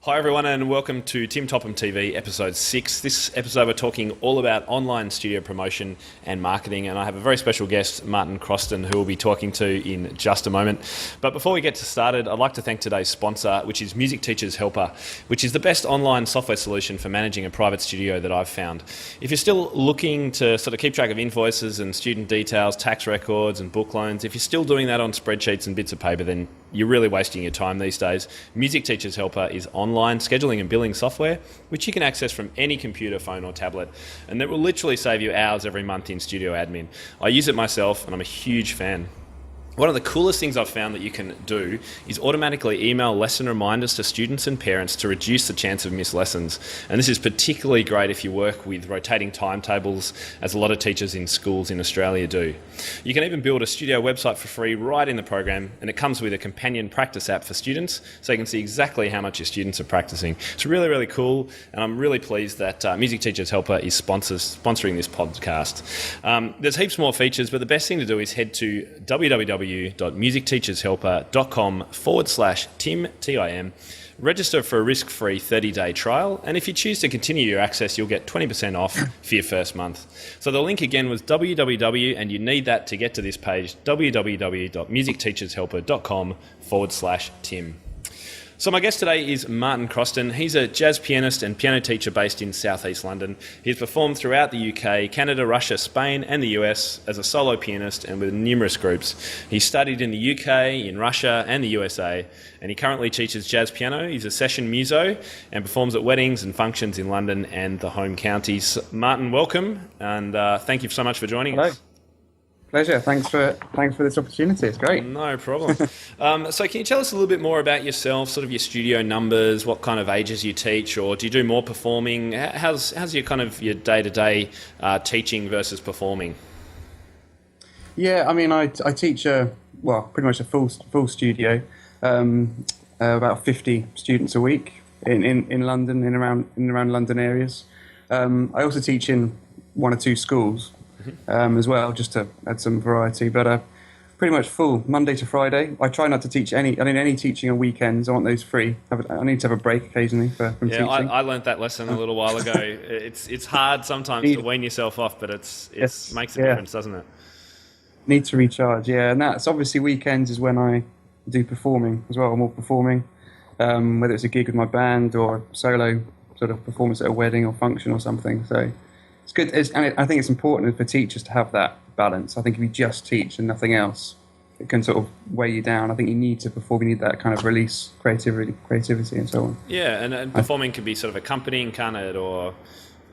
Hi everyone and welcome to Tim Topham TV episode 6. This episode we're talking all about online studio promotion and marketing, and I have a very special guest, Martyn Croston, who we'll be talking to in just a moment. But before we get started, I'd like to thank today's sponsor, which is Music Teachers Helper, which is the best online software solution for managing a private studio that I've found. If you're still looking to sort of keep track of invoices and student details, tax records and book loans, if you're still doing that on spreadsheets and bits of paper, then you're really wasting your time these days. Music Teachers Helper is online scheduling and billing software, which you can access from any computer, phone or tablet, and that will literally save you hours every month in studio admin. I use it myself and I'm a huge fan. One of the coolest things I've found that you can do is automatically email lesson reminders to students and parents to reduce the chance of missed lessons. And this is particularly great if you work with rotating timetables, as a lot of teachers in schools in Australia do. You can even build a studio website for free right in the program, and it comes with a companion practice app for students, so you can see exactly how much your students are practicing. It's really, really cool, and I'm really pleased that Music Teachers Helper is sponsoring this podcast. There's heaps more features, but the best thing to do is head to www.musicteachershelper.com/Tim, Tim. Register for a risk-free 30-day trial, and if you choose to continue your access, you'll get 20% off for your first month. So the link again was www, and you need that to get to this page, www.musicteachershelper.com/Tim. So my guest today is Martyn Croston. He's a jazz pianist and piano teacher based in southeast London. He's performed throughout the UK, Canada, Russia, Spain and the US as a solo pianist and with numerous groups. He studied in the UK, in Russia and the USA, and he currently teaches jazz piano. He's a session muso and performs at weddings and functions in London and the home counties. Martyn, welcome, and thank you so much for joining us. Pleasure. Thanks for this opportunity. It's great. No problem. So can you tell us a little bit more about yourself, sort of your studio numbers, what kind of ages you teach, or do you do more performing? How's your kind of your day-to-day teaching versus performing? Yeah, I mean, I teach pretty much a full studio, about 50 students a week in London, in around London areas. I also teach in one or two schools. As well, just to add some variety, but pretty much full Monday to Friday. I try not to teach any teaching on weekends. I want those free. I need to have a break occasionally from teaching. I learnt that lesson a little while ago. It's hard sometimes to wean yourself off, but it makes a difference, doesn't it? Need to recharge, yeah, and that's obviously weekends is when I do performing as well. More performing, whether it's a gig with my band or a solo sort of performance at a wedding or function or something. So. It's good, and I think it's important for teachers to have that balance. I think if you just teach and nothing else, it can sort of weigh you down. I think you need to perform. You need that kind of release creativity and so on. Yeah, and performing can be sort of accompanying, can't it? Or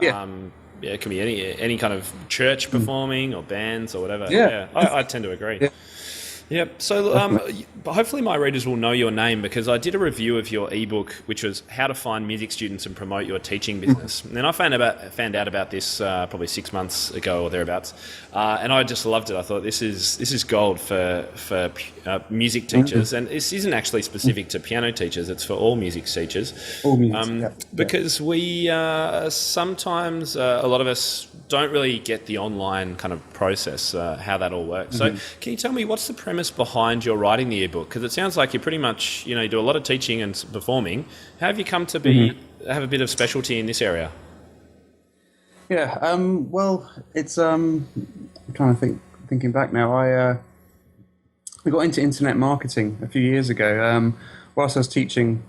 it can be any kind of church performing or bands or whatever. Yeah. I tend to agree. Yeah. Yep. So hopefully my readers will know your name, because I did a review of your ebook, which was How to Find Music Students and Promote Your Teaching Business. And then I found out about this probably 6 months ago or thereabouts, and I just loved it. I thought this is gold for music teachers, and this isn't actually specific to piano teachers. It's for all music teachers. All music, because we sometimes a lot of us don't really get the online kind of process, how that all works. So can you tell me what's the premise behind your writing the ebook? Because it sounds like you pretty much, you do a lot of teaching and performing. How have you come to have a bit of specialty in this area? Yeah, well, it's I'm trying to thinking back now. I got into internet marketing a few years ago. Whilst I was teaching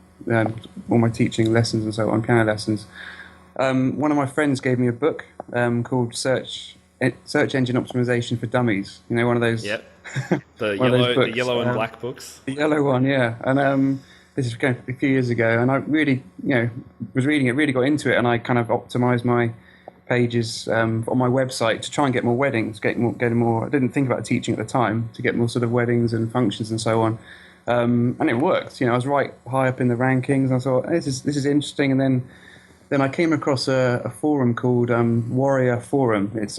all my teaching lessons and so on, piano lessons. One of my friends gave me a book called Search Engine Optimization for Dummies. One of those. Yep. The yellow and black books. The yellow one, yeah. And this is a few years ago, and I really, was reading it, really got into it, and I kind of optimized my pages on my website to try and get more weddings, get more. I didn't think about teaching at the time, to get more sort of weddings and functions and so on. And it worked. I was right high up in the rankings, and I thought this is interesting. And then I came across a forum called Warrior Forum. It's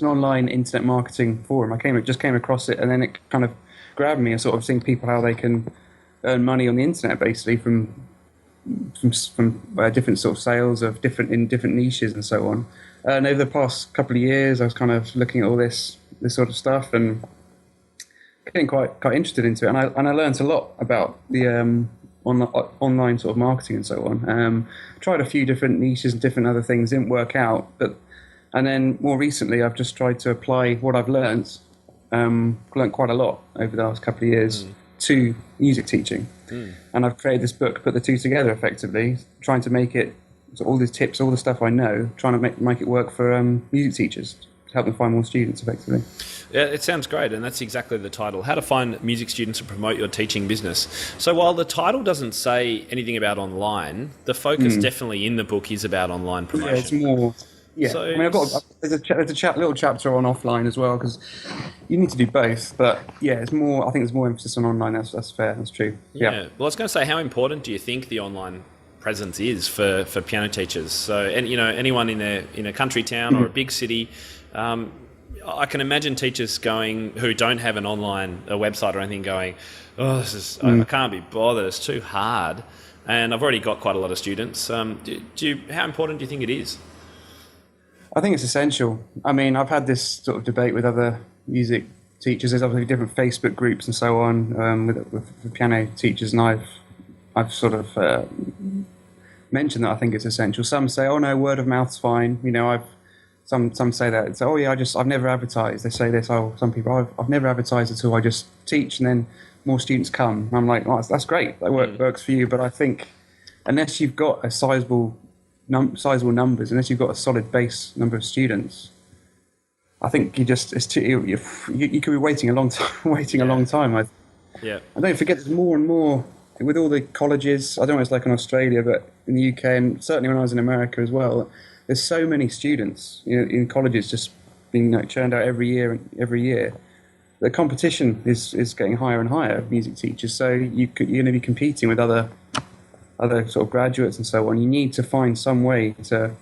an online internet marketing forum. I just came across it, and then it kind of grabbed me. I sort of seeing people how they can earn money on the internet, basically from different sort of sales of different niches and so on. And over the past couple of years, I was kind of looking at all this sort of stuff and getting quite interested into it. And I learned a lot about the online sort of marketing and so on. Tried a few different niches and different other things, didn't work out. And then more recently, I've just tried to apply what I've learned quite a lot over the last couple of years to music teaching. And I've created this book, put the two together effectively, trying to make it, so all these tips, all the stuff I know, trying to make it work for music teachers, to help them find more students effectively. Yeah, it sounds great, and that's exactly the title: How to Find Music Students and Promote Your Teaching Business. So while the title doesn't say anything about online, the focus definitely in the book is about online promotion. Yeah, it's more. Yeah, So, I mean, there's a little chapter on offline as well, because you need to do both. But yeah, it's more. I think there's more emphasis on online. That's fair. That's true. Yeah. Well, I was going to say, how important do you think the online presence is for piano teachers? So, and anyone in a country town or a big city. I can imagine teachers who don't have a website or anything going, oh, I can't be bothered, it's too hard. And I've already got quite a lot of students. How important do you think it is? I think it's essential. I mean, I've had this sort of debate with other music teachers. There's obviously different Facebook groups and so on with piano teachers, and I've sort of mentioned that I think it's essential. Some say, oh no, word of mouth's fine. Some say that. It's, oh yeah, I've never advertised. They say this. Oh, some people, I've never advertised at all. I just teach, and then more students come. And I'm like, oh, that's great. That works for you. But I think unless you've got a sizable numbers, unless you've got a solid base number of students, I think you could be waiting a long time. A long time. Yeah. And don't forget, there's more and more with all the colleges. I don't know what it's like in Australia, but in the UK, and certainly when I was in America as well. There's so many students in colleges just being churned out every year. The competition is getting higher and higher of music teachers. So you're going to be competing with other sort of graduates and so on. You need to find some way to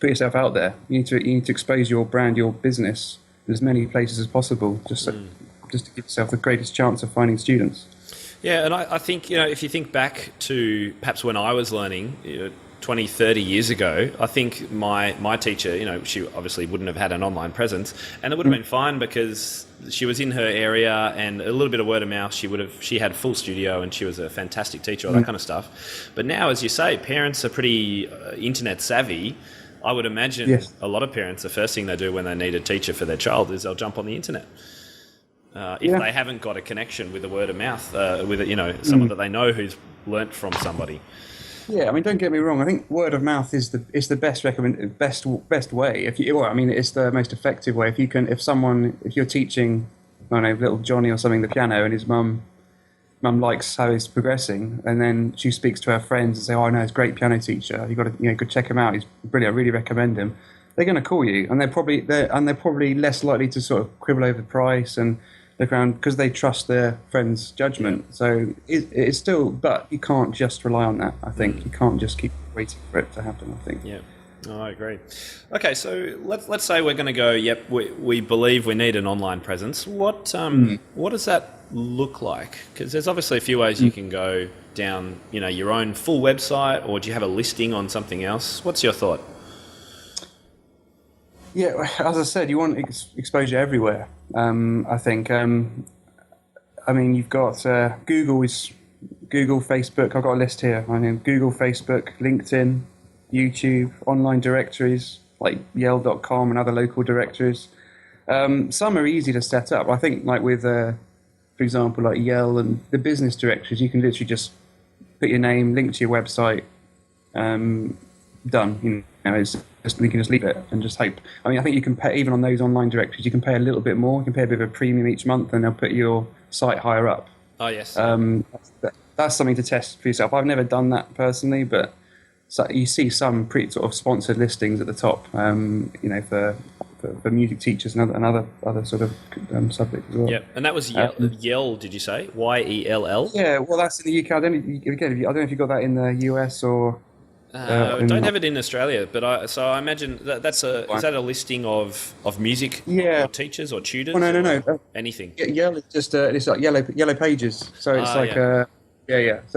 put yourself out there. You need to expose your brand, your business, in as many places as possible, just to give yourself the greatest chance of finding students. Yeah, and I think if you think back to perhaps when I was learning. 20, 30 years ago, I think my teacher, she obviously wouldn't have had an online presence, and it would have been fine because she was in her area and a little bit of word of mouth. She had full studio and she was a fantastic teacher, all that kind of stuff. But now, as you say, parents are pretty internet savvy. I would imagine a lot of parents, the first thing they do when they need a teacher for their child is they'll jump on the internet. If they haven't got a connection with the word of mouth, with someone that they know who's learnt from somebody. Yeah, I mean, don't get me wrong. I think word of mouth is the best best way. It's the most effective way. If you're teaching, I don't know, little Johnny or something the piano, and his mum likes how he's progressing, and then she speaks to her friends and say, "Oh, I know, he's a great piano teacher. You got to go check him out. He's brilliant. I really recommend him." They're going to call you, and they're probably less likely to sort of quibble over the price and look around because they trust their friend's judgment. So it's still, but you can't just rely on that. I think you can't just keep waiting for it to happen. I think. Yeah, I agree. Okay, so let's say we're going to go. Yep, we believe we need an online presence. What does that look like? Because there's obviously a few ways you can go down. Your own full website, or do you have a listing on something else? What's your thought? Yeah, as I said, you want exposure everywhere. I think. You've got Google, Facebook. I've got a list here. Google, Facebook, LinkedIn, YouTube, online directories like Yale.com and other local directories. Some are easy to set up. I think, like with, for example, like Yale and the business directories, you can literally just put your name, link to your website, done. You can just leave it and just hope. I think you can pay, even on those online directories, you can pay a little bit more. You can pay a bit of a premium each month, and they'll put your site higher up. Oh yes. That's something to test for yourself. I've never done that personally, but you see some pretty sort of sponsored listings at the top. For music teachers and other sort of subjects as well. Yeah, and that was Yell. Did you say YELL? Yeah, well, that's in the UK. I don't know if you got that in the US or. Don't have it in Australia, but I imagine is that a listing of music or teachers or tutors? Oh, no. Anything. Yellow, it's like yellow pages. So it's So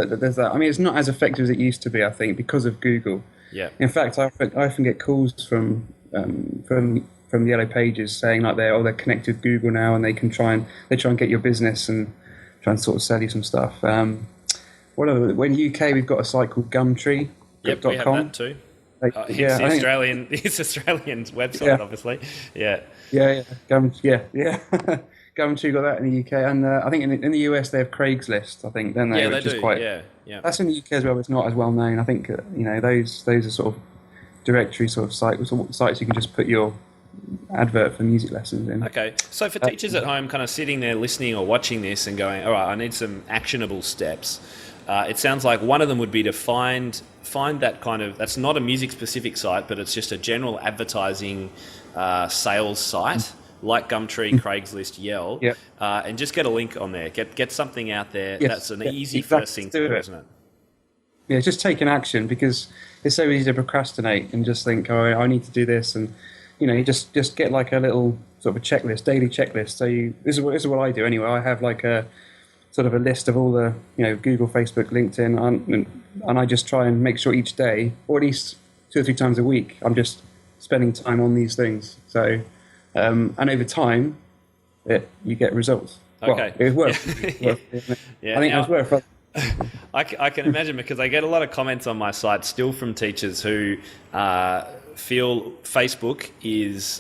there's that. It's not as effective as it used to be, I think, because of Google. Yeah. In fact, I often get calls from Yellow Pages saying like they're connected with Google now, and they try and get your business and try and sort of sell you some stuff. when UK we've got a site called Gumtree. Yep, we have that too. It's the Australian, it's Australian's website, obviously. Yeah. Gumtree got that in the UK, and I think in the US they have Craigslist. I think then they do. Yeah. That's in the UK as well. But it's not as well known. I think those are sort of directory sort of sites you can just put your advert for music lessons in. Okay, so for teachers at home, kind of sitting there listening or watching this and going, all right, I need some actionable steps. It sounds like one of them would be to find that kind of, that's not a music specific site, but it's just a general advertising sales site like Gumtree, Craigslist, Yell, and just get a link on there. Get something out there. Yes, that's an easy first thing to do, isn't it? Yeah, just take an action, because it's so easy to procrastinate and just think, oh, I need to do this, and you just get like a little sort of a checklist, daily checklist. So this is what I do anyway. I have like a sort of a list of all the Google, Facebook, LinkedIn, and I just try and make sure each day, or at least 2 or 3 times a week, I'm just spending time on these things. So and over time, you get results. Okay, well, it works. Yeah, I think it's worth. I can imagine, because I get a lot of comments on my site still from teachers who feel Facebook is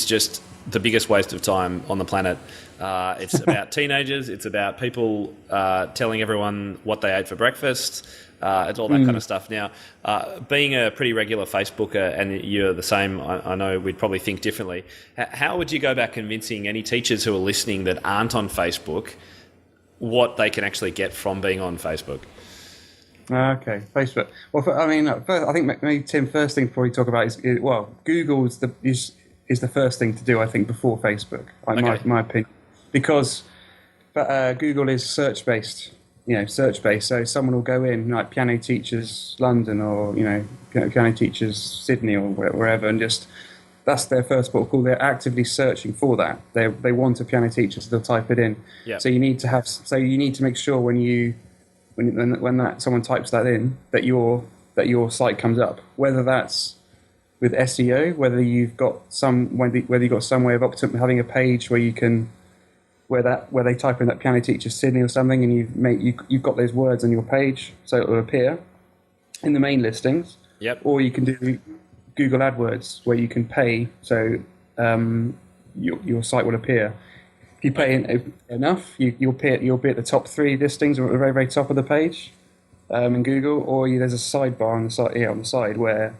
just the biggest waste of time on the planet. It's about teenagers. It's about people telling everyone what they ate for breakfast. It's all that kind of stuff. Now, being a pretty regular Facebooker, and you're the same, I know we'd probably think differently. How would you go about convincing any teachers who are listening that aren't on Facebook what they can actually get from being on Facebook? Okay, Facebook. Well, first, I think maybe Tim, first thing before we talk about is Google is the first thing to do, I think, before Facebook. My opinion, because Google is search based. So someone will go in like Piano Teachers London, or Piano Teachers Sydney, or wherever, and just that's their first port of call. They're actively searching for that. They want a piano teacher, so they'll type it in. Yep. So you need to make sure when someone types that in, that your site comes up. Whether that's with SEO, whether you've got some way of having a page where you can where they type in that Piano Teacher Sydney or something, and you've got those words on your page, so it will appear in the main listings. Yep. Or you can do Google AdWords, where you can pay, so your site will appear. If you pay enough, you'll be at the top 3 listings, or at the very, very top of the page in Google. Or there's a sidebar on the side where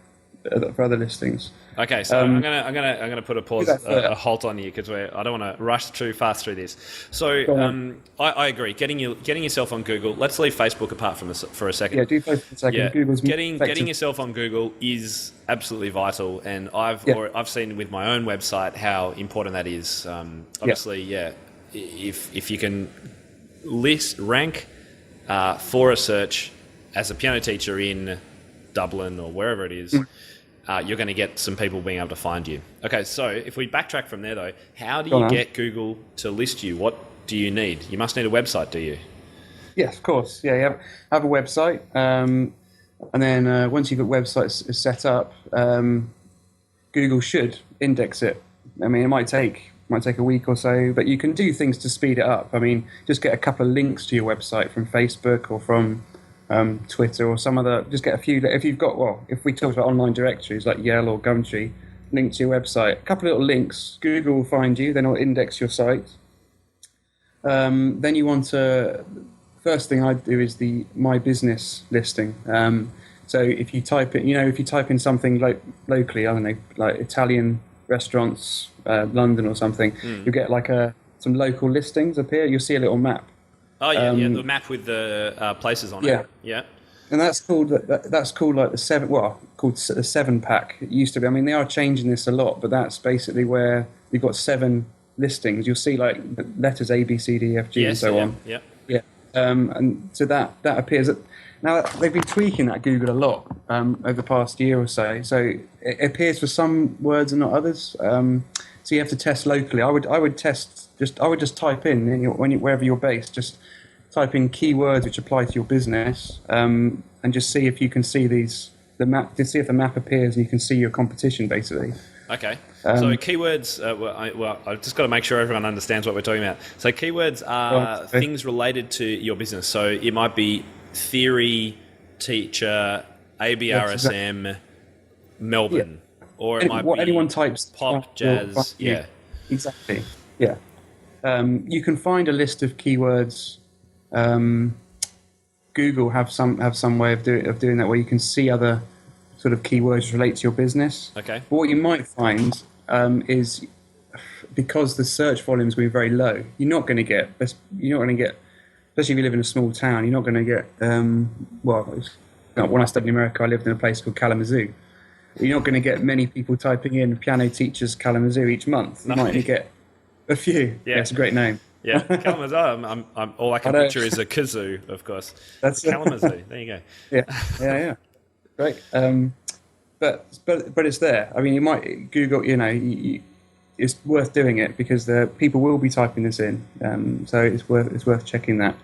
for other listings. Okay, so I'm gonna put a pause, a halt on you, because I don't want to rush too fast through this. So I agree. Getting yourself on Google. Let's leave Facebook apart from this for a second. Yeah, do Facebook for a second. Yeah, Google's getting yourself on Google is absolutely vital, and I've seen with my own website how important that is. Obviously, if you can rank for a search as a piano teacher in Dublin or wherever it is. You're going to get some people being able to find you. Okay, so if we backtrack from there, though, how do you get Google to list you? What do you need? You must need a website, do you? Yes, of course. Yeah, you have a website, and then once you've got websites set up, Google should index it. I mean, it might take a week or so, but you can do things to speed it up. I mean, just get a couple of links to your website from Facebook or from Twitter or some other, just get a few. If you've got, if we talk about online directories like Yell or Gumtree, link to your website, a couple of little links, Google will find you, then it'll index your site. Then you want to, first thing I'd do is the My Business listing. So if you type in something like locally, I don't know, like Italian restaurants, London or something, you'll get like some local listings appear. You'll see a little map. Oh yeah, the map with the places on it. Yeah. And that's called like the 7 pack. It used to be. I mean, they are changing this a lot, but that's basically where you've got 7 listings. You'll see like letters A, B, C, D, F, G, and so on. Yeah. And so that appears. Now they've been tweaking that Google a lot over the past year or so. So it appears for some words and not others. So you have to test locally. I would just type in wherever you're based. Just type in keywords which apply to your business, and just see if you can see the map. Just see if the map appears and you can see your competition basically. Okay. So keywords, I've just got to make sure everyone understands what we're talking about. So keywords are things related to your business. So it might be theory, teacher, ABRSM, Melbourne, or it might be anyone types pop, jazz. Yeah. Exactly. Yeah. You can find a list of keywords. Google have some way of doing that, where you can see other sort of keywords relate to your business. Okay. But what you might find is, because the search volume is going to be very low, you're not going to get, especially if you live in a small town, you're not going to get. When I studied in America, I lived in a place called Kalamazoo. You're not going to get many people typing in piano teachers Kalamazoo each month. You might only get a few. Yeah, it's a great name. Yeah, Kalamazoo. I'm all I can picture is a kazoo, of course. That's Kalamazoo. There you go. Yeah. Great. But it's there. I mean, you might Google. It's worth doing it, because the people will be typing this in. So it's worth checking that.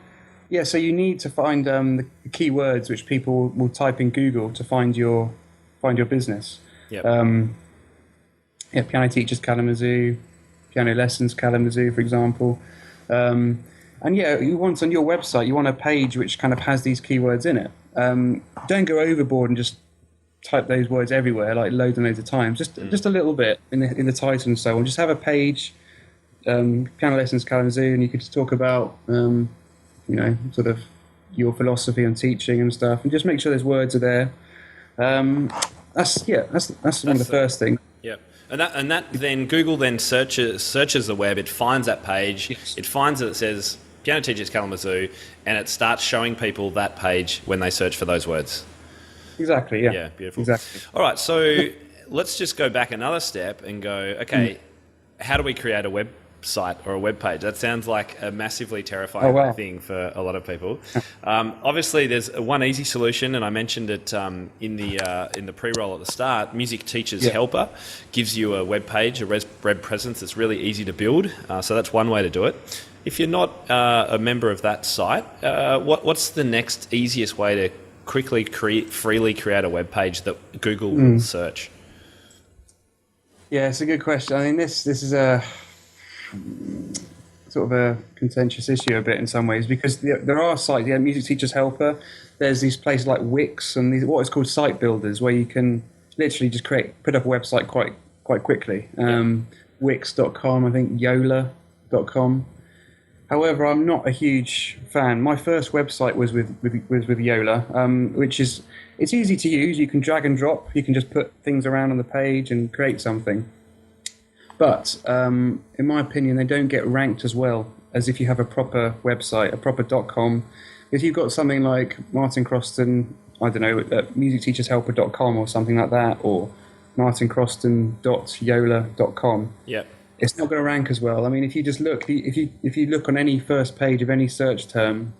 Yeah. So you need to find the keywords which people will type in Google to find your business. Yep. Piano teachers Kalamazoo, piano lessons Kalamazoo, for example. And you want on your website, you want a page which kind of has these keywords in it. Don't go overboard and just type those words everywhere, like loads and loads of times. Just a little bit in the title and so on. Just have a page, piano lessons Kalamazoo, and you could just talk about sort of your philosophy on teaching and stuff, and just make sure those words are there. That's one of the first things. Yep. And that then Google then searches the web. It finds that page. Yes. It finds that it says piano teachers Kalamazoo, and it starts showing people that page when they search for those words. Exactly. Yeah. Yeah. Beautiful. Exactly. All right. So let's just go back another step and go. Okay, how do we create a website or a web page? That sounds like a massively terrifying thing for a lot of people. Obviously, there's one easy solution, and I mentioned it in the pre-roll at the start. Music Teachers Helper gives you a web page, a web presence that's really easy to build. So that's one way to do it. If you're not a member of that site, what's the next easiest way to quickly freely create a web page that Google will search? Yeah, it's a good question. I mean, this is a sort of a contentious issue a bit in some ways, because there are sites, Music Teachers Helper. There's these places like Wix and these what is called site builders, where you can literally just put up a website quite quickly. Wix.com, I think Yola.com. However, I'm not a huge fan. My first website was with Yola, which is, it's easy to use. You can drag and drop. You can just put things around on the page and create something. But in my opinion, they don't get ranked as well as if you have a proper website, a proper .com. If you've got something like Martyn Croston, I don't know, musicteachershelper.com or something like that, or martyncroston.yola.com. Yep. It's not going to rank as well. I mean, if you just look, if you look on any first page of any search term,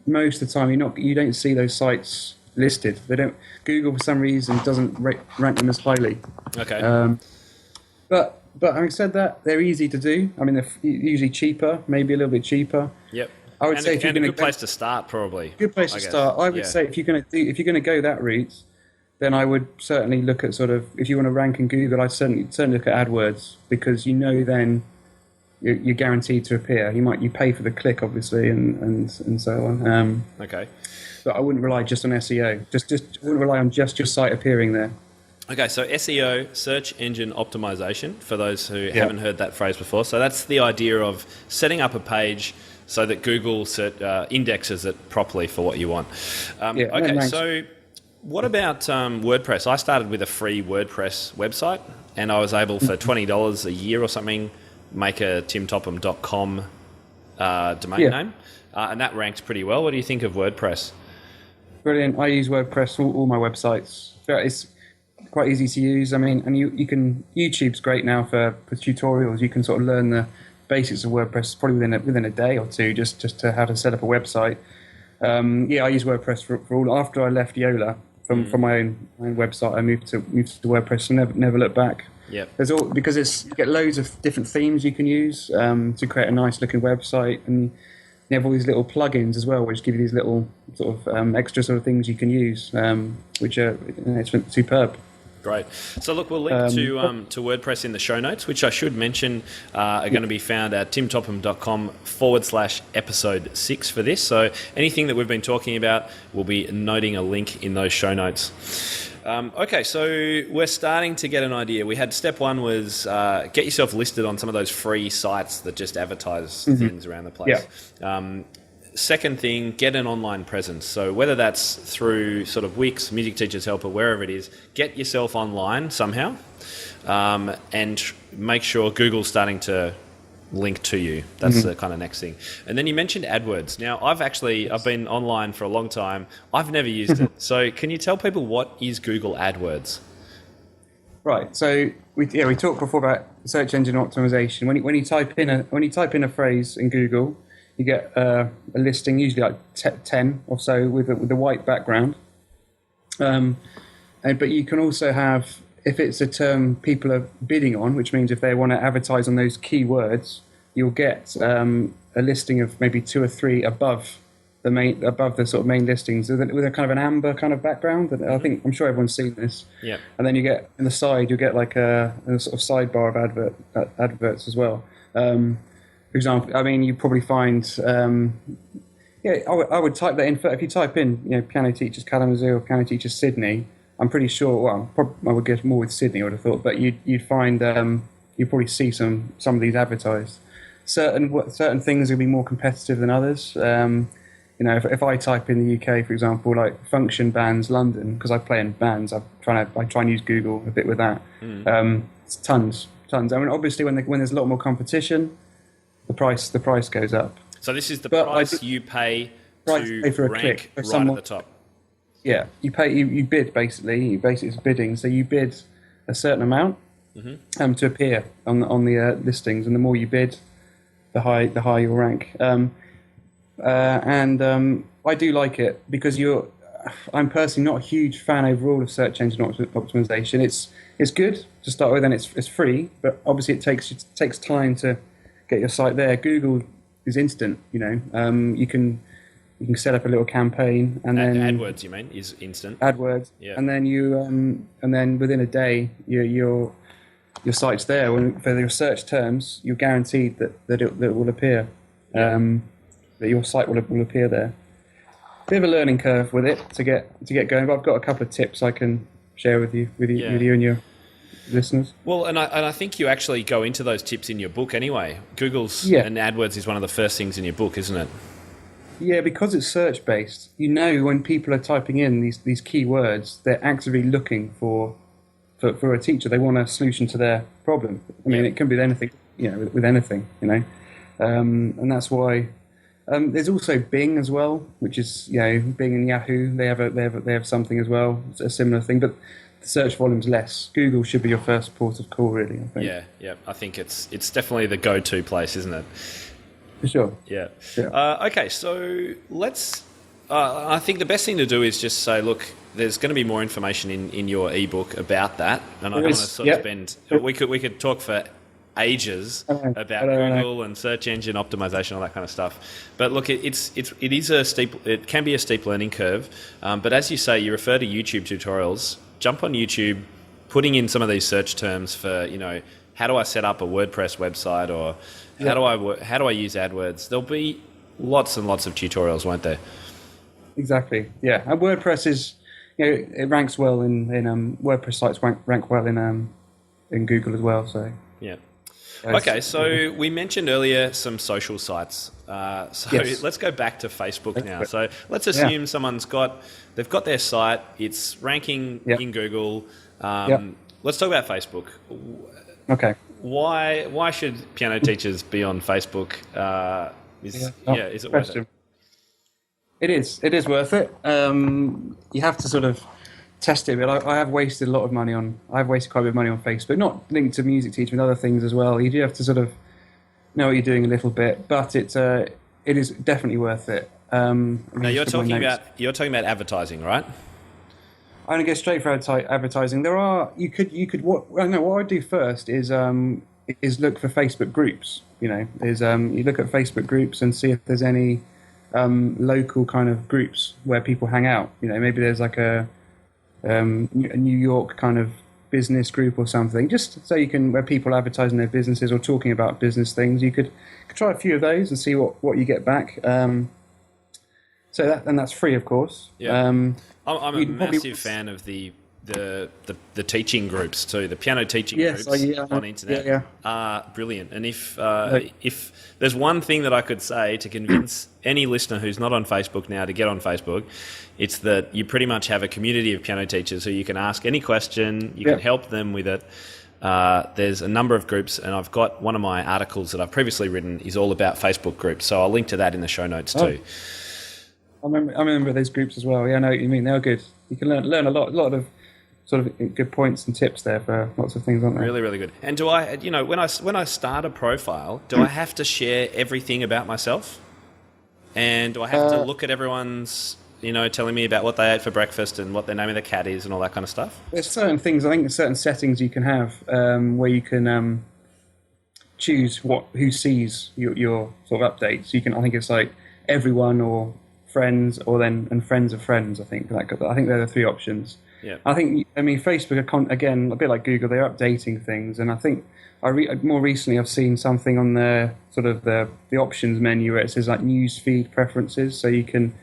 most of the time you don't see those sites listed. They don't. Google for some reason doesn't rank them as highly. Okay. But having said that, they're easy to do. I mean, they're usually cheaper, maybe a little bit cheaper. Yep. I would say if you're a good place to start, probably. Good place to start. I would say if you're going to go that route, then I would certainly look at sort of, if you want to rank in Google, I'd certainly look at AdWords, because then you're guaranteed to appear. You pay for the click, obviously, and so on. Okay. But I wouldn't rely just on SEO. Just wouldn't rely on just your site appearing there. Okay, so SEO, search engine optimization, for those who haven't heard that phrase before. So that's the idea of setting up a page so that Google indexes it properly for what you want. Okay, so what about WordPress? I started with a free WordPress website, and I was able for $20 a year or something make a timtopham.com domain name, and that ranked pretty well. What do you think of WordPress? Brilliant. I use WordPress for all my websites. It's quite easy to use. I mean, and YouTube's great now for tutorials. You can sort of learn the basics of WordPress probably within a day or two, just to how to set up a website. I use WordPress for all. After I left Yola from my own website, I moved to WordPress and never looked back. Yeah. Because you get loads of different themes you can use to create a nice looking website, and you have all these little plugins as well, which give you these little sort of extra sort of things you can use, which are it's superb. Great. So look, we'll link to WordPress in the show notes, which I should mention are going to be found at timtopham.com/episode 6 for this. So anything that we've been talking about, we'll be noting a link in those show notes. Okay, so we're starting to get an idea. We had step one was get yourself listed on some of those free sites that just advertise things around the place. Yeah. Second thing, get an online presence. So whether that's through sort of Wix, Music Teachers Helper, wherever it is, get yourself online somehow, and make sure Google's starting to link to you. That's the kind of next thing. And then you mentioned AdWords. Now, I've been online for a long time. I've never used it. So can you tell people what is Google AdWords? Right. So we talked before about search engine optimization. When you type in a phrase in Google, you get a listing, usually like 10 or so, with a white background. But you can also have, if it's a term people are bidding on, which means if they want to advertise on those keywords, you'll get a listing of maybe 2 or 3 above the sort of main listings with a kind of an amber kind of background. I'm sure everyone's seen this. Yeah. And then you get on the side, you get like a sort of sidebar of adverts as well. For example, I mean, you probably find, I would type that in. If you type in, piano teachers Kalamazoo or piano teachers Sydney, I'm pretty sure. Well, I would guess more with Sydney, I would have thought, but you'd find you probably see some of these advertised. Certain things will be more competitive than others. If I type in the UK, for example, like function bands London, because I play in bands, I try and use Google a bit with that. It's tons. I mean, obviously, when there's a lot more competition, the price goes up. So this is the price you pay to for a rank click. right at the top. Yeah, you bid basically. It's bidding. So you bid a certain amount to appear on the listings, and the more you bid, the higher your rank. I do like it because I'm personally not a huge fan overall of search engine optimization. It's good to start with, and it's free, but obviously it takes time to get your site there. Google is instant. You can set up a little campaign, and then AdWords, you mean, is instant. AdWords, yeah. And then then within a day, your site's there. For your search terms, you're guaranteed that it will appear. That your site will appear there. Bit of a learning curve with it to get going, but I've got a couple of tips I can share with you and your listeners. Well, and I think you actually go into those tips in your book anyway. Google's and AdWords is one of the first things in your book, isn't it? Yeah, because it's search based. When people are typing in these keywords, they're actively looking for a teacher. They want a solution to their problem. I mean, it can be anything, with anything, and that's why. There's also Bing as well, which is Bing and Yahoo. They have something as well. It's a similar thing, but the search volume's less. Google should be your first port of call, really. I think. Yeah. I think it's definitely the go-to place, isn't it? For sure. Yeah. Okay, so let's. I think the best thing to do is just say, look, there's going to be more information in your ebook about that, and I don't want to sort of spend. We could talk for ages about Google and search engine optimization, all that kind of stuff. But look, it can be a steep learning curve. But as you say, you refer to YouTube tutorials. Jump on YouTube, putting in some of these search terms for, how do I set up a WordPress website, or how do I use AdWords? There'll be lots and lots of tutorials, won't there? Exactly. Yeah, and WordPress is, it ranks well in WordPress sites rank well in Google as well. So yeah. Okay, so we mentioned earlier some social sites. Let's go back to Facebook now. So let's assume they've got their site, it's ranking in Google. Let's talk about Facebook. Okay. Why should piano teachers be on Facebook? Is it worth it? It is. It is worth it. You have to sort of test it, but I have wasted a lot of money I've wasted quite a bit of money on Facebook, not linked to music teaching, but other things as well. You do have to sort of know what you're doing a little bit, but it is definitely worth it. Now you're talking about advertising, right? I'm going to go straight for advertising. What I'd do first is look for Facebook groups. You look at Facebook groups and see if there's any local kind of groups where people hang out. Maybe there's like a New York kind of business group or something, just so you can, where people are advertising their businesses or talking about business things. You could try a few of those and see what you get back. And that's free, of course. Yeah. I'm a massive fan of the teaching groups too. The piano teaching groups on the internet are brilliant. And if there's one thing that I could say to convince any listener who's not on Facebook now to get on Facebook, it's that you pretty much have a community of piano teachers who you can ask any question, you can help them with it. There's a number of groups, and I've got one of my articles that I've previously written is all about Facebook groups, so I'll link to that in the show notes too. I remember those groups as well. Yeah, I know what you mean. They're good. You can learn a lot of sort of good points and tips there for lots of things, aren't there? Really, really good. And do I, when I start a profile, do I have to share everything about myself? And do I have to look at everyone's, telling me about what they ate for breakfast and what the name of the cat is and all that kind of stuff? There's certain things, I think there's certain settings you can have where you can choose who sees your sort of updates. You can, I think it's like everyone or friends and friends of friends. I think they're the three options. Yeah. Facebook are again a bit like Google. They're updating things, and I think more recently I've seen something on the sort of the options menu where it says like news feed preferences. So you can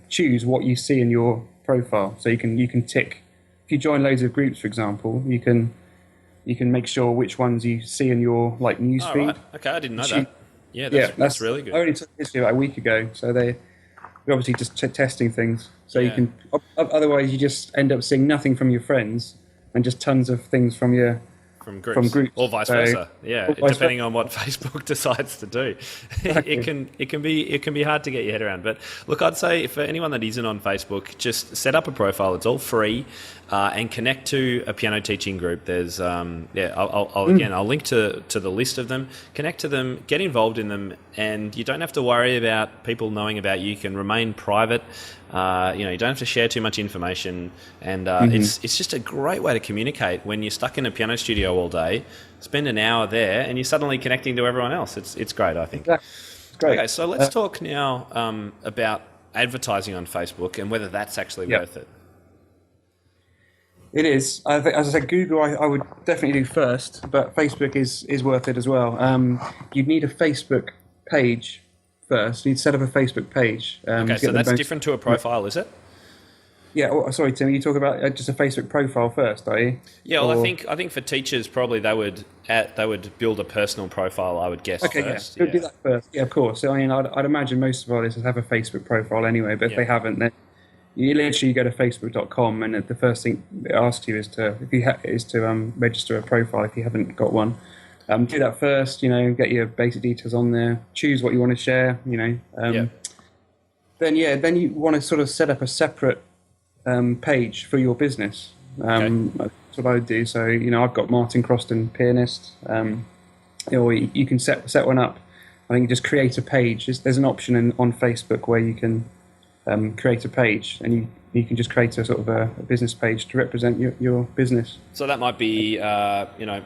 choose what you see in your profile. So you can tick if you join loads of groups, for example. You can make sure which ones you see in your like news feed. Right. Okay, I didn't know that. Yeah, that's really good. I only took this about a week ago, so they're obviously just testing things. So you can. Otherwise, you just end up seeing nothing from your friends and just tons of things from groups, or vice versa. Yeah, depending on what Facebook decides to do, exactly. it can be hard to get your head around. But look, I'd say for anyone that isn't on Facebook, just set up a profile. It's all free, and connect to a piano teaching group. There's I'll link to the list of them. Connect to them, get involved in them, and you don't have to worry about people knowing about you. You can remain private. You don't have to share too much information, and it's just a great way to communicate when you're stuck in a piano studio all day. Spend an hour there, and you're suddenly connecting to everyone else. It's great, I think. Exactly. It's great. Okay, so let's talk now about advertising on Facebook and whether that's actually worth it. It is. I think, as I said, Google I would definitely do first, but Facebook is worth it as well. You'd need a Facebook page first. You'd set up a Facebook page. Okay, so that's different to a profile, is it? Yeah. Oh, sorry, Tim. You talk about just a Facebook profile first, are you? Yeah. Well, I think for teachers probably they would build a personal profile. I would guess. Okay. First. Do that first. Yeah, of course. I mean, I'd imagine most of our listeners have a Facebook profile anyway, but if they haven't, then you literally go to facebook.com, and the first thing it asks you is to register a profile if you haven't got one. Do that first. Get your basic details on there. Choose what you want to share. Then you want to sort of set up a separate page for your business. That's what I would do. So I've got Martyn Croston, pianist. Or you can set one up. I think you just create a page. There's an option on Facebook where you can create a page, and you can just create a sort of a business page to represent your business. So that might be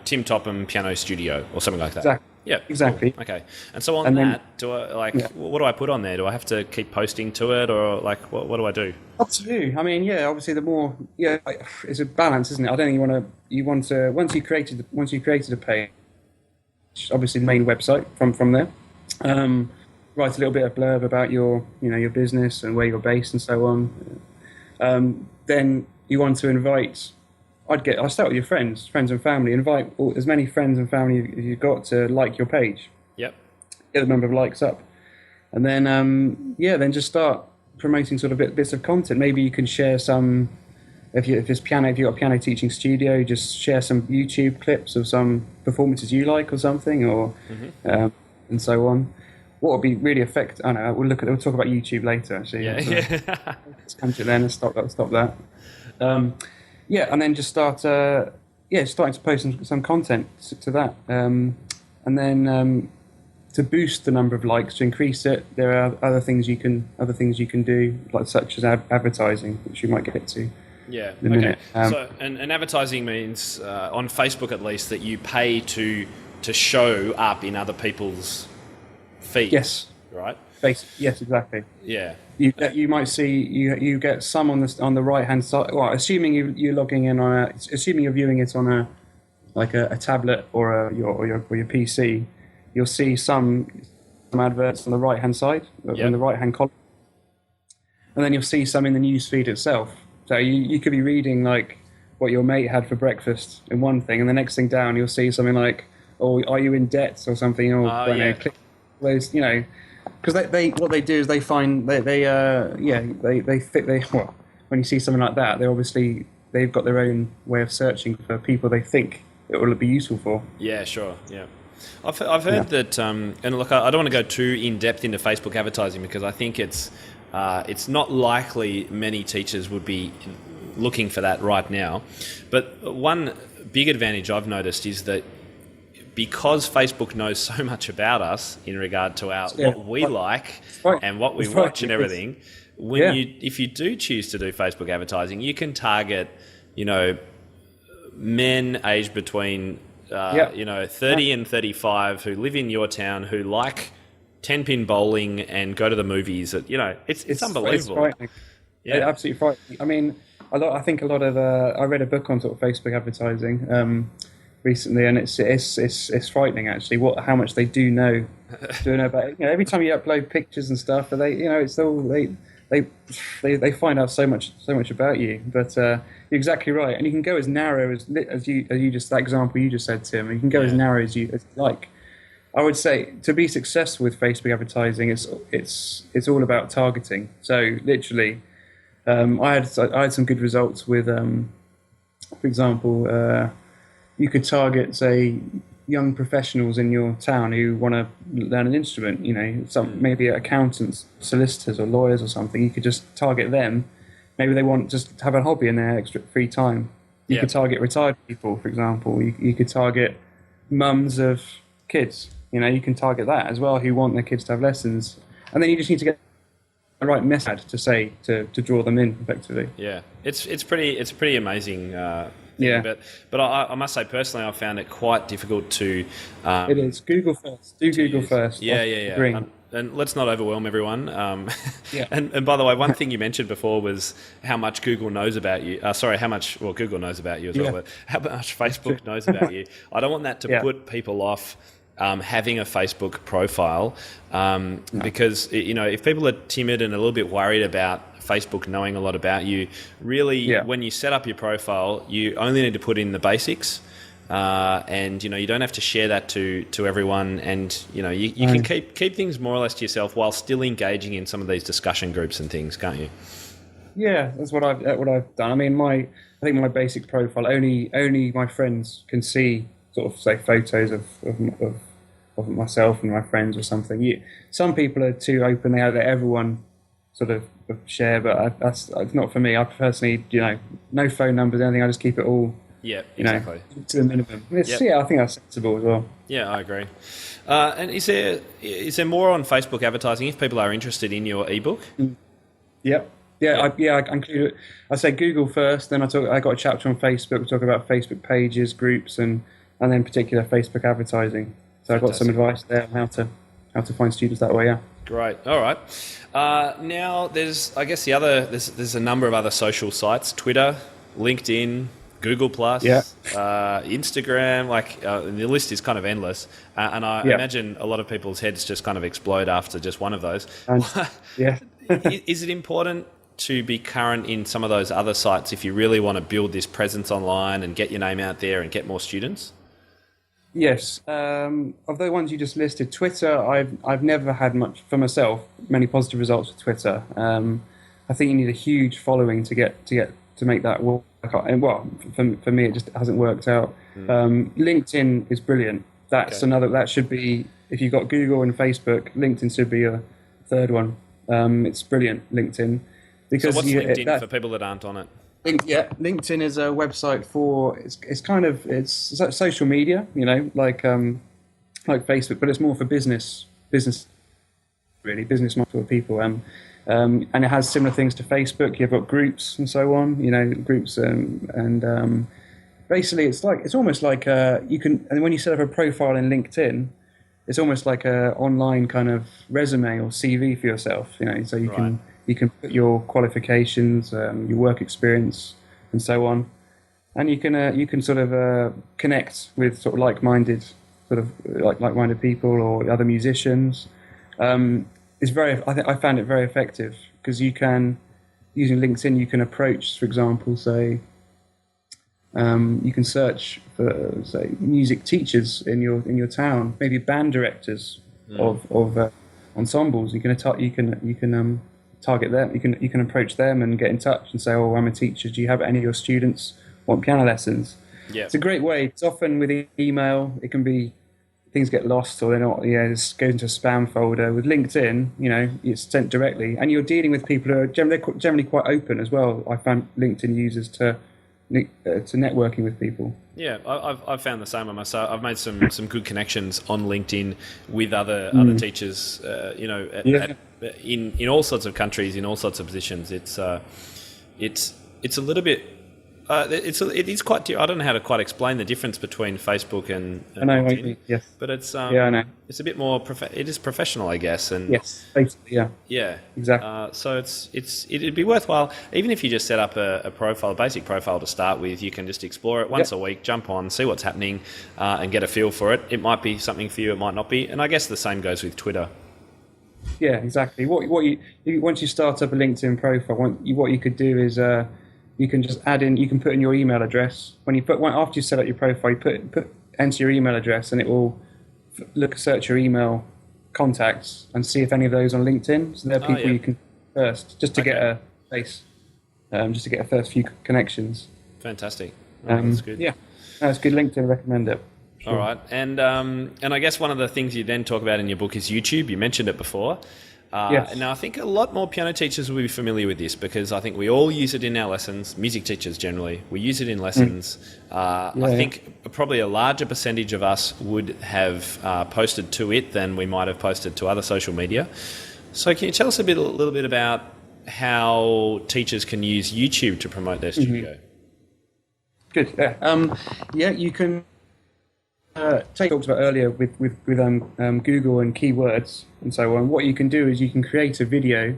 Tim Topham Piano Studio or something like that. Exactly. Yeah, exactly. Cool. Okay, and so on that, do I what do I put on there? Do I have to keep posting to it, or what do I do? Up to you. I mean, obviously the more, it's a balance, isn't it? I don't think you want to once you created a page, obviously the main website from there. Write a little bit of blurb about your business and where you're based and so on. Then you want to invite. I'll start with your friends and family. Invite as many friends and family as you've got to like your page. Yep. Get the number of likes up, and then then just start promoting sort of bits of content. Maybe you can share some. If you've got a piano teaching studio, just share some YouTube clips of some performances you like or something, or and so on. What would be really effective? I don't know. We'll talk about YouTube later. Actually, let's come to it then and stop that. And then just starting to post some content to that, and then to boost the number of likes, to increase it, there are other things you can do, like such as advertising, which you might get to. Yeah. In a minute. So, and advertising means on Facebook at least that you pay to show up in other people's feeds. Yes. Right. Basically, yes, exactly. Yeah. You might see you get some on the right hand side. Well, assuming you're logging in on assuming you're viewing it on a tablet or your PC, you'll see some adverts on the right hand side, in the right hand column, and then you'll see some in the news feed itself. So you could be reading like what your mate had for breakfast in one thing, and the next thing down you'll see something like, "Oh, are you in debt?" or something. Or click those, because what they do is they find when you see something like that, they've got their own way of searching for people they think it will be useful for. Yeah, sure. Yeah. I've heard that, and look, I don't want to go too in depth into Facebook advertising because I think it's not likely many teachers would be looking for that right now. But one big advantage I've noticed is that because Facebook knows so much about us in regard to what we like and what we watch and everything, if you do choose to do Facebook advertising, you can target, men aged between 30 and 35 who live in your town who like 10-pin bowling and go to the movies. It's unbelievable. It's frightening. Yeah, absolutely frightening. I mean, I think a lot of I read a book on sort of Facebook advertising recently, and it's frightening actually how much they do know about it. Every time you upload pictures and stuff, they find out so much about you. But you're exactly right, and you can go as narrow as you just, that example you just said, Tim. You can go as narrow as you like. I would say to be successful with Facebook advertising, it's all about targeting. So literally, I had some good results with, for example, you could target, say, young professionals in your town who want to learn an instrument. Maybe accountants, solicitors, or lawyers or something. You could just target them. Maybe they want just to have a hobby in their extra free time. You could target retired people, for example. You could target mums of kids. You can target that as well, who want their kids to have lessons. And then you just need to get the right message to draw them in effectively. Yeah, it's pretty amazing. But I must say personally, I found it quite difficult to. It is Google first. Google first. Yeah. And let's not overwhelm everyone. And by the way, one thing you mentioned before was how much Google knows about you. Google knows about you as well, but how much Facebook knows about you. I don't want that to put people off having a Facebook profile because, if people are timid and a little bit worried about Facebook knowing a lot about you, really, when you set up your profile, you only need to put in the basics. And you don't have to share that to everyone, and you can keep things more or less to yourself while still engaging in some of these discussion groups and things, can't you? Yeah, that's what I've done. I mean, I think my basic profile only my friends can see, sort of say photos of myself and my friends or something. Some people are too open; they let everyone sort of share, but that's not for me. I personally, no phone numbers, anything. I just keep it all. Yeah, exactly. To the minimum. I think that's sensible as well. Yeah, I agree. And is there more on Facebook advertising if people are interested in your ebook? Yep. I include it. I say Google first, then I got a chapter on Facebook. We talk about Facebook pages, groups, and then particular Facebook advertising. So I've got some advice there on how to find students that way. Yeah. Great. All right. Now there's a number of other social sites: Twitter, LinkedIn, Google Plus, Instagram. The list is kind of endless, and I imagine a lot of people's heads just kind of explode after just one of those. Is it important to be current in some of those other sites if you really want to build this presence online and get your name out there and get more students? Yes. Of the ones you just listed, Twitter, I've never had many positive results with Twitter. I think you need a huge following to make that work. And for me, it just hasn't worked out. LinkedIn is brilliant. That's another. That should be, if you've got Google and Facebook, LinkedIn should be a third one. It's brilliant, LinkedIn. Because so what's LinkedIn for people that aren't on it? LinkedIn is a website for it's social media, like Facebook, but it's more for business really, business model for people. And it has similar things to Facebook. You've got groups and so on, groups basically it's almost like you can. And when you set up a profile in LinkedIn, it's almost like a online kind of resume or CV for yourself. So you can put your qualifications, your work experience, and so on, and you can sort of connect with sort of like-minded people or other musicians. I found it very effective because you can, using LinkedIn, you can approach, for example, say, you can search for, say, music teachers in your town, maybe band directors of ensembles. You can target them. You can approach them and get in touch and say, "Oh, I'm a teacher. Do you have any of your students want piano lessons?" Yeah, it's a great way. It's often with email, it can be things get lost or they're not. It goes into a spam folder. With LinkedIn, it's sent directly, and you're dealing with people who are generally quite open as well. I found LinkedIn users to networking with people. Yeah, I've found the same on myself. I've made some good connections on LinkedIn with other teachers. In all sorts of countries, in all sorts of positions. It's a little bit. It is quite. I don't know how to quite explain the difference between Facebook and LinkedIn. Yes, but it's I know. It's a bit more. It is professional, I guess. And yes, basically, yeah. Yeah, exactly. So it'd be worthwhile, even if you just set up a basic profile to start with. You can just explore it once a week, jump on, see what's happening, and get a feel for it. It might be something for you, it might not be, and I guess the same goes with Twitter. Yeah, exactly. What you once you start up a LinkedIn profile, what you could do is you can just add in. You can put in your email address after you set up your profile. You enter your email address, and it will search your email contacts and see if any of those on LinkedIn. So they're people you can first, just to get a face, just to get a first few connections. Fantastic. That's good. Yeah, that's good. LinkedIn, I recommend it. Sure. All right, and I guess one of the things you then talk about in your book is YouTube. You mentioned it before. Yes. Now, I think a lot more piano teachers will be familiar with this because I think we all use it in our lessons, music teachers generally. We use it in lessons. I think probably a larger percentage of us would have posted to it than we might have posted to other social media. So can you tell us a little bit about how teachers can use YouTube to promote their studio? Good. Yeah. You can talked about earlier with Google and keywords and so on. What you can do is you can create a video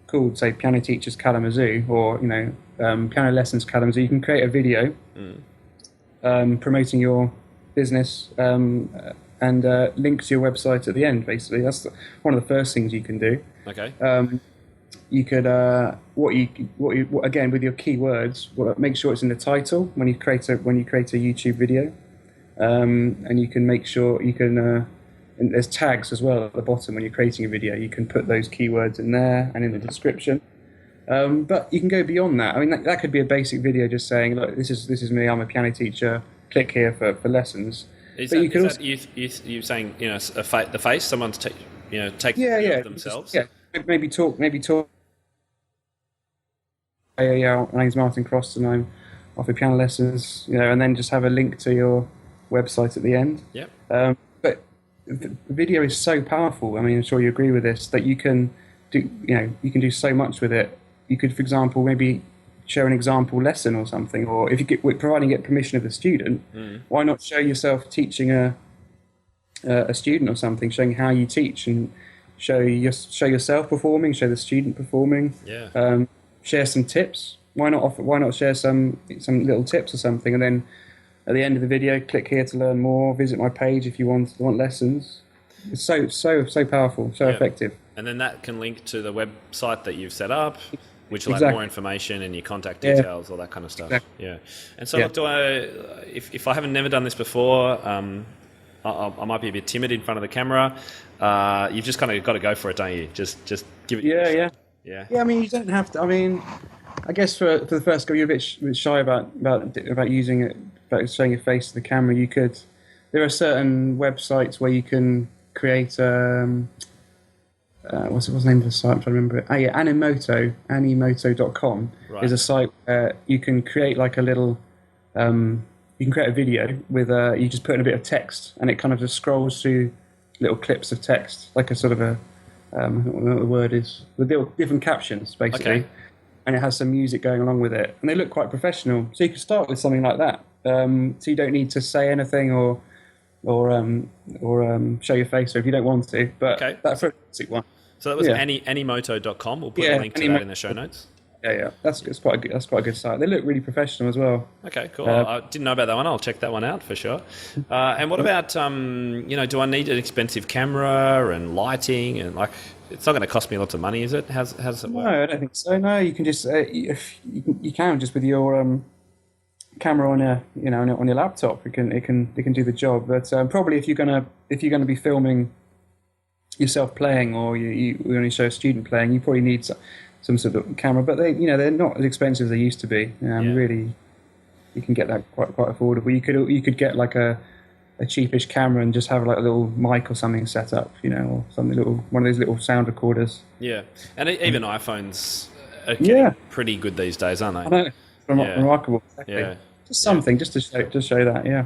called, say, Piano Teachers Kalamazoo, or Piano Lessons Kalamazoo. You can create a video promoting your business and link to your website at the end. Basically, that's one of the first things you can do. Okay. You could again with your keywords, make sure it's in the title when you create a YouTube video. And you can make sure and there's tags as well at the bottom when you're creating a video. You can put those keywords in there and in the description. But you can go beyond that. I mean, that could be a basic video just saying, look, this is me. I'm a piano teacher. Click here for lessons. Is that you saying the face? Someone's take of themselves. Yeah, maybe talk. Yeah, my name's Martyn Croston. I'm offer piano lessons. And then just have a link to your website at the end. Yep. But the video is so powerful. I mean, I'm sure you agree with this, that you can do so much with it. You could, for example, maybe show an example lesson or something, or if you get permission of the student, why not show yourself teaching a student or something, showing how you teach and show yourself performing, show the student performing. Yeah. Share some tips. Why not share some little tips or something, and then at the end of the video, click here to learn more. Visit my page if you want lessons. It's so powerful, so effective. And then that can link to the website that you've set up, which will have more information and your contact details, all that kind of stuff. Exactly. Yeah. And so, look, if I haven't never done this before, I might be a bit timid in front of the camera. You've just kind of got to go for it, don't you? Just give it. Yeah. I mean, you don't have to. I mean, I guess for the first go, you're a bit shy about using it, about showing your face to the camera. There are certain websites where you can create what's the name of the site? I'm trying to remember it. Animoto.com is a site where you can create like a little you can create a video with you just put in a bit of text, and it kind of just scrolls through little clips of text, like a sort of a I don't know what the word is, with different captions basically. Okay. And it has some music going along with it, and they look quite professional. So you can start with something like that. So you don't need to say anything, or show your face if you don't want to. But Okay. that's a basic one. So that was animoto.com. We'll put a link to that in the show notes. Yeah. That's quite a good site. They look really professional as well. Okay, cool. I didn't know about that one. I'll check that one out for sure. And what about, do I need an expensive camera and lighting and it's not going to cost me lots of money, is it? How does it work? No, I don't think so. No, you can just you can just with your camera on on your laptop. It can do the job. But probably if you're gonna be filming yourself playing, or you only show a student playing, you probably need some sort of camera. But they're not as expensive as they used to be. Really, you can get that quite affordable. You could get like a cheapish camera and just have like a little mic or something set up, or something one of those little sound recorders. Yeah, and even iPhones are getting pretty good these days, aren't they? I know. Remarkable. Exactly. Yeah. Just something, just to show that, yeah.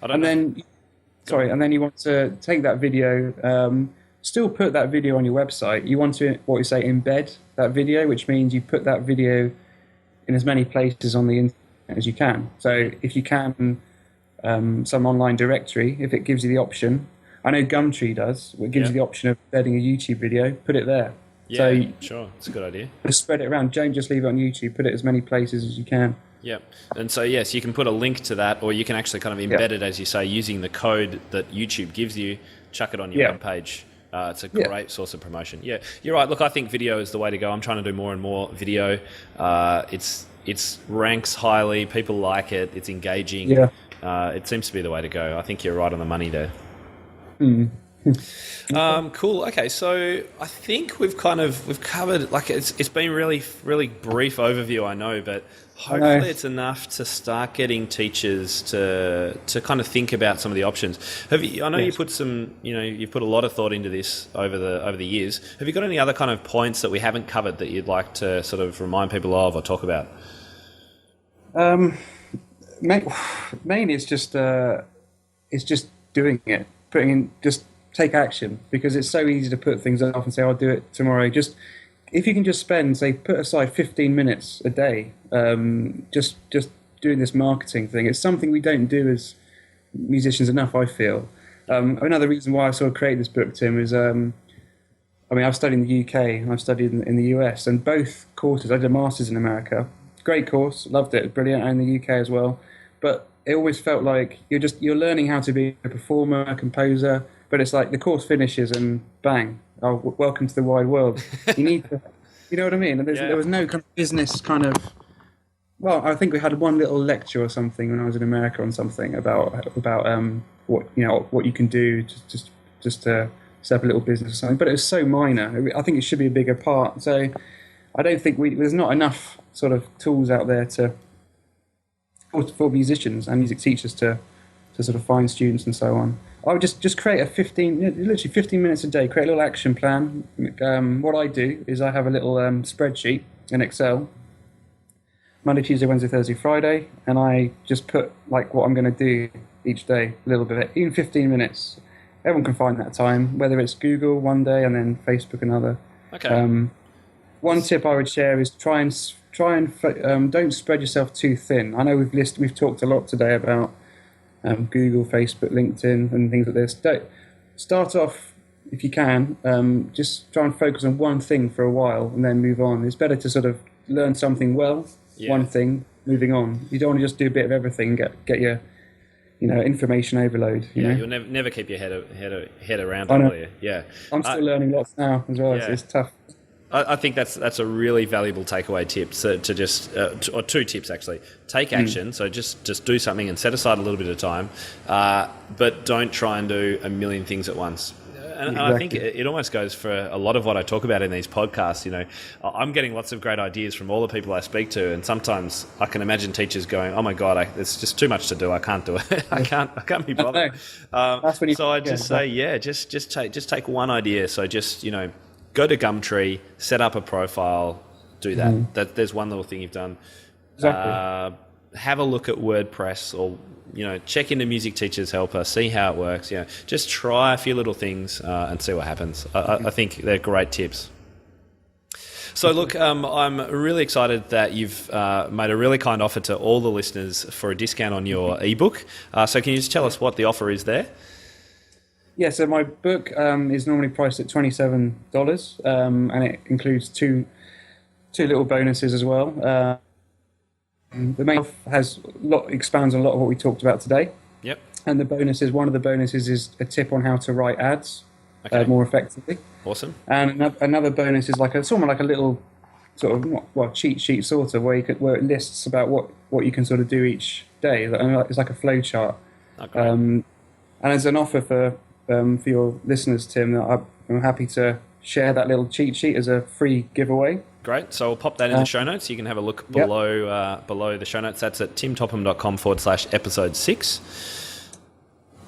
And then you want to take that video, still put that video on your website. You want to, embed that video, which means you put that video in as many places on the internet as you can. So if you can, some online directory, if it gives you the option. I know Gumtree does. It gives you the option of embedding a YouTube video. Put it there. Yeah, sure. It's a good idea. Just spread it around. Don't just leave it on YouTube. Put it as many places as you can. Yeah. And so, yes, you can put a link to that, or you can actually kind of embed it, as you say, using the code that YouTube gives you, chuck it on your own page. It's a great source of promotion. Yeah, you're right. Look, I think video is the way to go. I'm trying to do more and more video. It's ranks highly. People like it. It's engaging. Yeah. It seems to be the way to go. I think you're right on the money there. Cool. Okay, so I think we've covered, it's been really, really brief overview, I know, but hopefully it's enough to start getting teachers to kind of think about some of the options. I know you put you've put a lot of thought into this over the years. Have you got any other kind of points that we haven't covered that you'd like to sort of remind people of or talk about? Mainly it's just doing it, just take action, because it's so easy to put things off and say, I'll do it tomorrow. Just if you can just put aside 15 minutes a day, just doing this marketing thing. It's something we don't do as musicians enough, I feel. Another reason why I sort of created this book, Tim, is I've studied in the UK and I've studied in the US, and both courses, I did a master's in America. Great course, loved it, brilliant, and in the UK as well. But it always felt like you're learning how to be a performer, a composer, but it's like the course finishes and bang, welcome to the wide world. You need to, you know what I mean? And there was no kind of business kind of. Well, I think we had one little lecture or something when I was in America on something about what you can do just to set up a little business or something. But it was so minor. I think it should be a bigger part. So I don't think there's not enough sort of tools out there for musicians and music teachers to sort of find students and so on. I would just create literally 15 minutes a day, create a little action plan. What I do is I have a little spreadsheet in Excel, Monday, Tuesday, Wednesday, Thursday, Friday, and I just put like what I'm going to do each day, a little bit, even 15 minutes. Everyone can find that time, whether it's Google one day and then Facebook another. Okay. One tip I would share is try and don't spread yourself too thin. I know we've talked a lot today about Google, Facebook, LinkedIn, and things like this. Don't start off if you can. Just try and focus on one thing for a while and then move on. It's better to sort of learn something one thing, moving on. You don't want to just do a bit of everything, get your information overload. You'll never keep your head around it, will you? Yeah, I'm still learning lots now as well. It's tough. I think that's a really valuable takeaway tip. So to just or two tips actually. Take action. So just do something and set aside a little bit of time, but don't try and do a million things at once. And exactly. I think it almost goes for a lot of what I talk about in these podcasts. I'm getting lots of great ideas from all the people I speak to, and sometimes I can imagine teachers going, "Oh my God, it's just too much to do. I can't do it. I can't be bothered." That's when so I just say, just take one idea. So just go to Gumtree, set up a profile, do that. There's one little thing you've done. Exactly. Have a look at WordPress, or check into Music Teachers Helper, see how it works. Just try a few little things and see what happens. I think they're great tips. So look, I'm really excited that you've made a really kind offer to all the listeners for a discount on your ebook. So can you just tell us what the offer is there? Yeah, so my book is normally priced at $27, and it includes two little bonuses as well. The main expands on a lot of what we talked about today. Yep. And one of the bonuses is a tip on how to write ads more effectively. Awesome. And another bonus is sort of like a little sort of cheat sheet sort of where it lists about what you can sort of do each day. It's like a flow chart. Okay. And as an offer for your listeners, Tim, I'm happy to share that little cheat sheet as a free giveaway. Great. So we'll pop that in the show notes. You can have a look below the show notes. That's at timtopham.com/episode 6.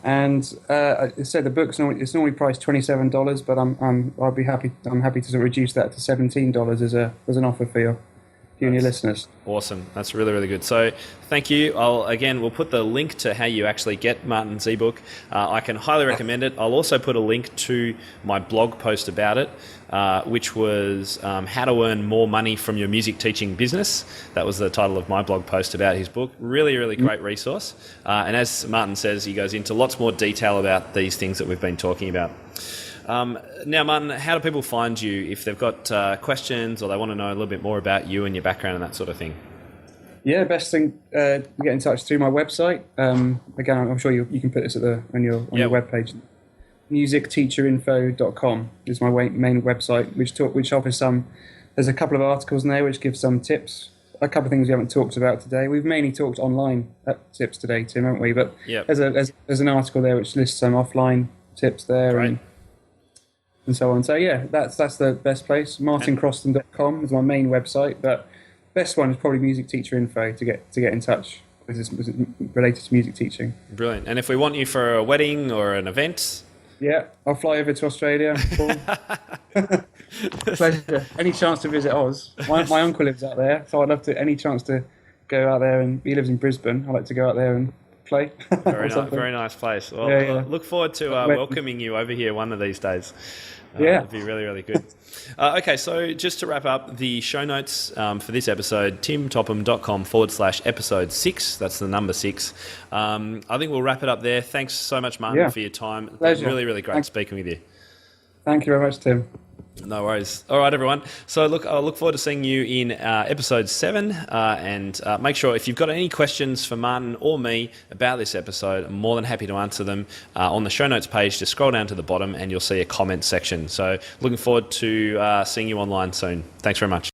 And I said the book's normally priced $27, but I'm happy to sort of reduce that to $17 as an offer for you and your listeners. Awesome. That's really, really good. So thank you. We'll put the link to how you actually get Martyn's ebook. I can highly recommend it. I'll also put a link to my blog post about it, which was how to earn more money from your music teaching business. That was the title of my blog post about his book. Really, really great resource. And as Martyn says, he goes into lots more detail about these things that we've been talking about. Now, Martyn, how do people find you if they've got questions or they want to know a little bit more about you and your background and that sort of thing? Yeah, best thing to get in touch through my website. Again, I'm sure you can put this on your webpage. musicteacherinfo.com is my main website, which offers there's a couple of articles in there which give some tips. A couple of things we haven't talked about today. We've mainly talked online tips today, Tim, haven't we? But there's an article there which lists some offline tips there. Right. And so on. So yeah, that's the best place. MartynCroston.com is my main website, but best one is probably Music Teacher Info to get in touch because it's related to music teaching. Brilliant. And if we want you for a wedding or an event, yeah, I'll fly over to Australia. Pleasure. Any chance to visit Oz? My uncle lives out there, so I'd love to. Any chance to go out there, and he lives in Brisbane. I'd like to go out there and play. Very nice place. Well, I look forward to welcoming you over here one of these days. It'd be really, really good. Okay, so just to wrap up, the show notes for this episode, timtopham.com/episode 6. That's the number 6. I think we'll wrap it up there. Thanks so much, Martyn, for your time. Pleasure. Really, really great speaking with you. Thank you very much, Tim. No worries. All right, everyone. So I'll look forward to seeing you in episode 7. And make sure if you've got any questions for Martyn or me about this episode, I'm more than happy to answer them on the show notes page. Just scroll down to the bottom and you'll see a comment section. So looking forward to seeing you online soon. Thanks very much.